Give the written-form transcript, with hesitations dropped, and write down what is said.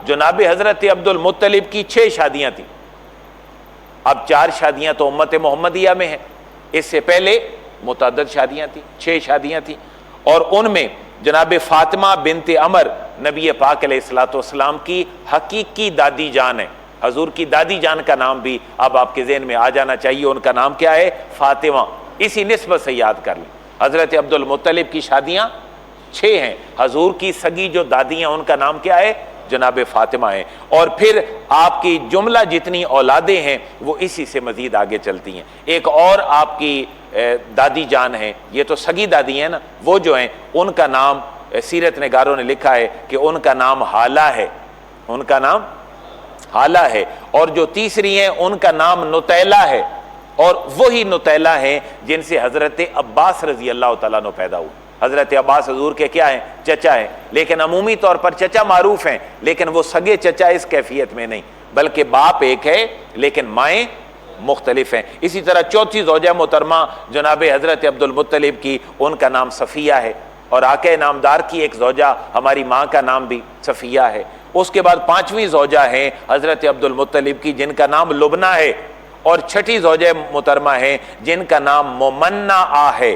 جناب حضرت عبدالمطلب کی 6 شادیاں تھیں. اب 4 شادیاں تو امت محمدیہ میں ہیں، اس سے پہلے متعدد شادیاں تھیں، 6 شادیاں تھیں، اور ان میں جناب فاطمہ بنت عمر نبی پاک علیہ الصلوۃ والسلام کی حقیقی دادی جان ہے. حضور کی دادی جان کا نام بھی اب آپ کے ذہن میں آ جانا چاہیے، ان کا نام کیا ہے؟ فاطمہ. اسی نسبت سے یاد کر لیں. حضرت عبدالمطلب کی شادیاں 6 ہیں، حضور کی سگی جو دادی ہیں ان کا نام کیا ہے؟ جناب فاطمہ ہے. اور پھر آپ کی جملہ جتنی اولادیں ہیں وہ اسی سے مزید آگے چلتی ہیں. ایک اور آپ کی دادی جان ہیں، یہ تو سگی دادی ہیں نا، وہ جو ہیں ان کا نام سیرت نگاروں نے لکھا ہے کہ ان کا نام حالہ ہے، ان کا نام حالہ ہے. اور جو تیسری ہیں ان کا نام نطیلہ ہے، اور وہی نطیلہ ہیں جن سے حضرت عباس رضی اللہ تعالیٰ عنہ پیدا ہوئے. حضرت عباس حضور کے کیا ہیں؟ چچا ہیں، لیکن عمومی طور پر چچا معروف ہیں، لیکن وہ سگے چچا اس کیفیت میں نہیں، بلکہ باپ ایک ہے لیکن مائیں مختلف ہیں. اسی طرح چوتھی زوجہ محترمہ جناب حضرت عبدالمطلب کی، ان کا نام صفیہ ہے، اور آقا نامدار کی ایک زوجہ ہماری ماں کا نام بھی صفیہ ہے. اس کے بعد 5ویں زوجہ ہیں حضرت عبدالمطلب کی جن کا نام لبنہ ہے، اور 6ٹھی زوجہ محترمہ ہیں جن کا نام ممنہ ہے.